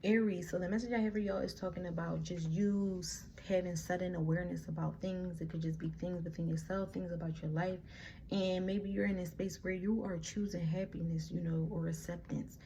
Aries, so the message I have for y'all is talking about just you having sudden awareness about things. It could just be things within yourself, things about your life, and maybe you're in a space where you are choosing happiness, or acceptance.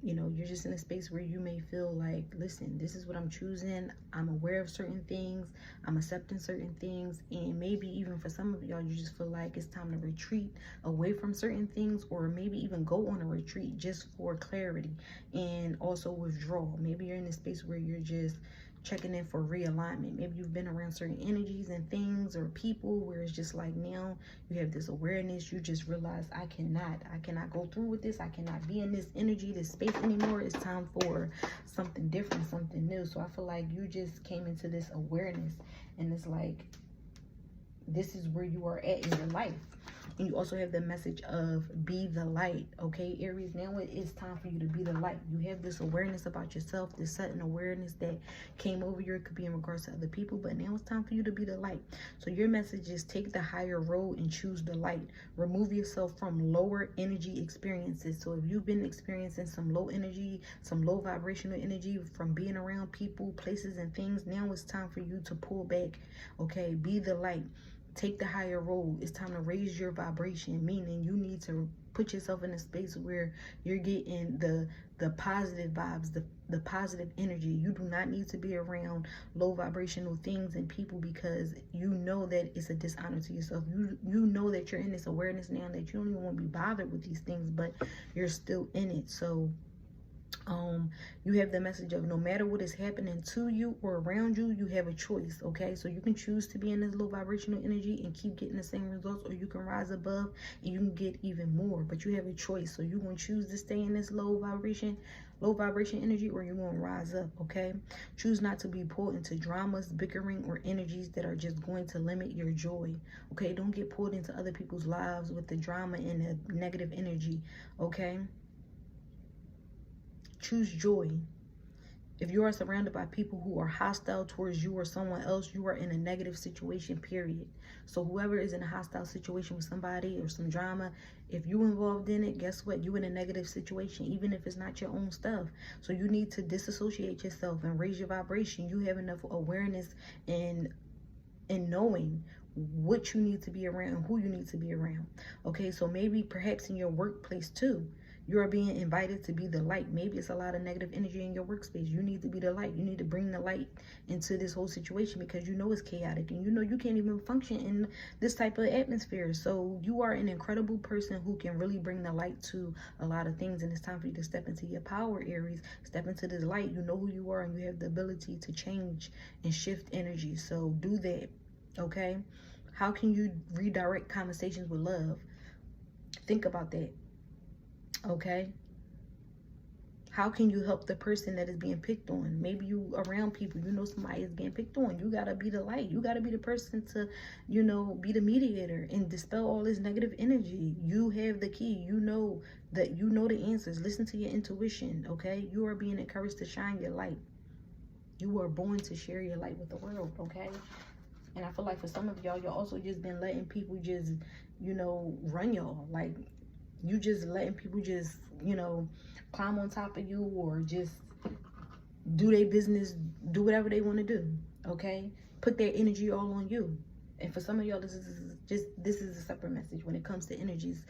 You're just in a space where you may feel like, listen, this is what I'm choosing. I'm aware of certain things. I'm accepting certain things. And maybe even for some of y'all, you just feel like it's time to retreat away from certain things, or maybe even go on a retreat just for clarity and also withdrawal. Maybe you're in a space where you're just checking in for realignment. Maybe you've been around certain energies and things or people where it's just like, now you have this awareness. You just realize, I cannot go through with this. I cannot be in this energy, this space anymore. It's time for something different, something new. So I feel like you just came into this awareness, and it's like, this is where you are at in your life. And you also have the message of be the light. Okay, Aries, now it is time for you to be the light. You have this awareness about yourself, this sudden awareness that came over you. It could be in regards to other people, but now it's time for you to be the light. So your message is take the higher road and choose the light. Remove yourself from lower energy experiences. So if you've been experiencing some low energy, some low vibrational energy from being around people, places, and things, now it's time for you to pull back. Okay, be the light. Take the higher road. It's time to raise your vibration, meaning you need to put yourself in a space where you're getting the positive vibes, the positive energy. You do not need to be around low vibrational things and people, because you know that it's a dishonor to yourself. You know that you're in this awareness now that you don't even want to be bothered with these things, but you're still in it. So you have the message of no matter what is happening to you or around you, you have a choice. Okay, so you can choose to be in this low vibrational energy and keep getting the same results, or you can rise above and you can get even more, but you have a choice. So you're going to choose to stay in this low vibration energy, or you're going to rise up. Okay, choose not to be pulled into dramas, bickering, or energies that are just going to limit your joy. Okay, don't get pulled into other people's lives with the drama and the negative energy. Okay, choose joy. If you are surrounded by people who are hostile towards you or someone else, you are in a negative situation, period. So whoever is in a hostile situation with somebody or some drama, if you involved in it, guess what? You in a negative situation, even if it's not your own stuff. So you need to disassociate yourself and raise your vibration. You have enough awareness and knowing what you need to be around and who you need to be around. Okay, so maybe perhaps in your workplace too, you are being invited to be the light. Maybe it's a lot of negative energy in your workspace. You need to be the light. You need to bring the light into this whole situation, because you know it's chaotic and you know you can't even function in this type of atmosphere. So you are an incredible person who can really bring the light to a lot of things, and it's time for you to step into your power, Aries. Step into this light. You know who you are and you have the ability to change and shift energy. So do that. Okay, how can you redirect conversations with love? Think about that. Okay, how can you help the person that is being picked on? Maybe you around people, you know somebody is getting picked on. You gotta be the light. You gotta be the person to, be the mediator and dispel all this negative energy. You have the key. You know that you know the answers. Listen to your intuition. Okay, you are being encouraged to shine your light. You are born to share your light with the world. Okay. And I feel like for some of y'all, y'all also just been letting people just, run y'all. Like, you just letting people just, climb on top of you, or just do their business, do whatever they want to do. Okay? Put their energy all on you. And for some of y'all, this is a separate message when it comes to energies.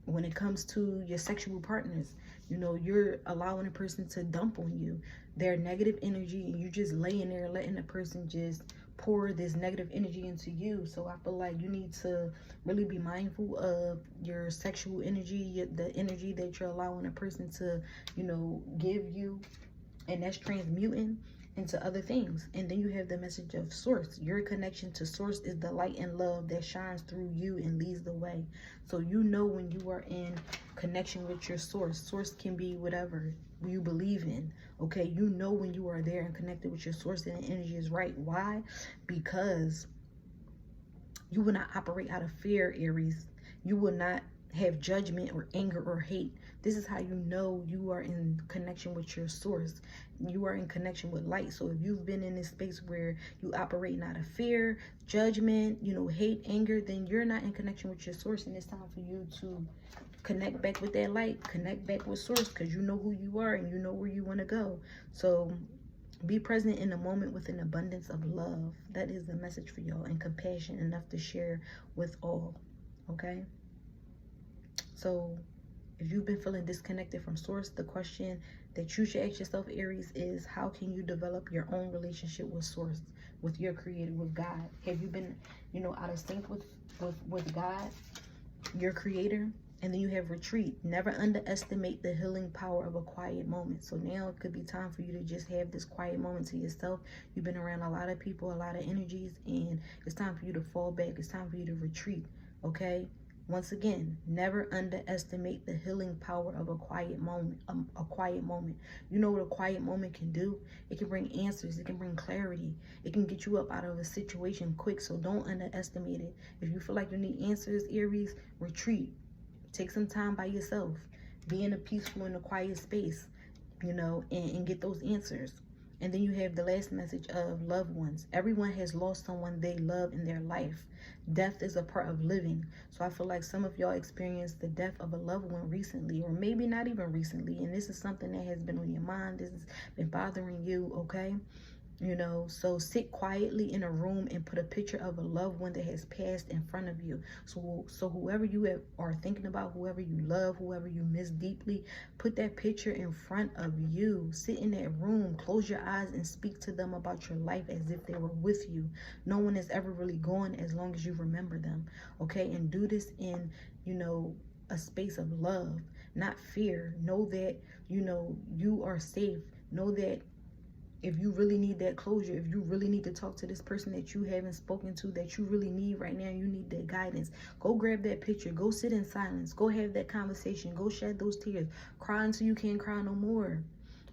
When it comes to your sexual partners, you're allowing a person to dump on you their negative energy, and you just laying there letting the person just pour this negative energy into you. So I feel like you need to really be mindful of your sexual energy, the energy that you're allowing a person to, give you, and that's transmuting into other things. And then you have the message of source. Your connection to source is the light and love that shines through you and leads the way. So when you are in connection with your source. Source can be whatever you believe in. Okay, when you are there and connected with your source and the energy is right. Why? Because you will not operate out of fear, Aries. You will not have judgment or anger or hate. This is how you know you are in connection with your source. You are in connection with light. So if you've been in this space where you operate out of fear, judgment, hate, anger, then you're not in connection with your source, and it's time for you to connect back with that light, connect back with source, because you know who you are and you know where you want to go. So be present in the moment with an abundance of love. That is the message for y'all, and compassion enough to share with all. Okay, so if you've been feeling disconnected from source, the question that you should ask yourself, Aries, is how can you develop your own relationship with source, with your creator, with God? Have you been, out of sync with God, your creator? And then you have retreat. Never underestimate the healing power of a quiet moment. So now it could be time for you to just have this quiet moment to yourself. You've been around a lot of people, a lot of energies, and it's time for you to fall back. It's time for you to retreat, okay? Once again, never underestimate the healing power of a quiet moment. A quiet moment. You know what a quiet moment can do? It can bring answers. It can bring clarity. It can get you up out of a situation quick. So don't underestimate it. If you feel like you need answers, Aries, retreat. Take some time by yourself. Be in a peaceful and a quiet space, and get those answers. And then you have the last message of loved ones. Everyone has lost someone they love in their life. Death is a part of living. So I feel like some of y'all experienced the death of a loved one recently, or maybe not even recently. And this is something that has been on your mind. This has been bothering you, okay? So sit quietly in a room and put a picture of a loved one that has passed in front of you. So whoever you are thinking about, whoever you love, whoever you miss deeply, put that picture in front of you. Sit in that room, close your eyes, and speak to them about your life as if they were with you. No one is ever really gone as long as you remember them, okay? And do this in, a space of love, not fear. Know that, you are safe. Know that if you really need that closure, if you really need to talk to this person that you haven't spoken to, that you really need right now, you need that guidance, go grab that picture, go sit in silence, go have that conversation, go shed those tears, cry until you can't cry no more,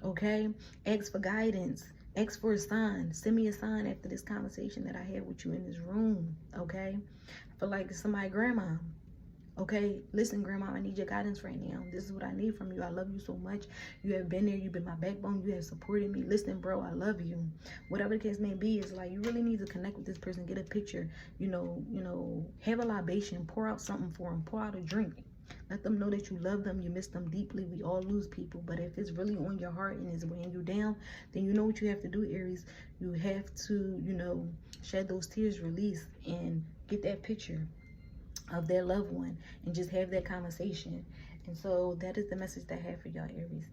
okay? Ask for guidance, ask for a sign. Send me a sign after this conversation that I had with you in this room, okay? I feel like it's somebody's grandma. Okay, listen, Grandma, I need your guidance right now. This is what I need from you. I love you so much. You have been there. You've been my backbone. You have supported me. Listen, bro, I love you. Whatever the case may be, it's like you really need to connect with this person, get a picture, have a libation, pour out something for them, pour out a drink. Let them know that you love them, you miss them deeply. We all lose people, but if it's really on your heart and it's weighing you down, then you know what you have to do, Aries. You have to, shed those tears, release, and get that picture of their loved one and just have that conversation. And so that is the message that I have for y'all, Aries.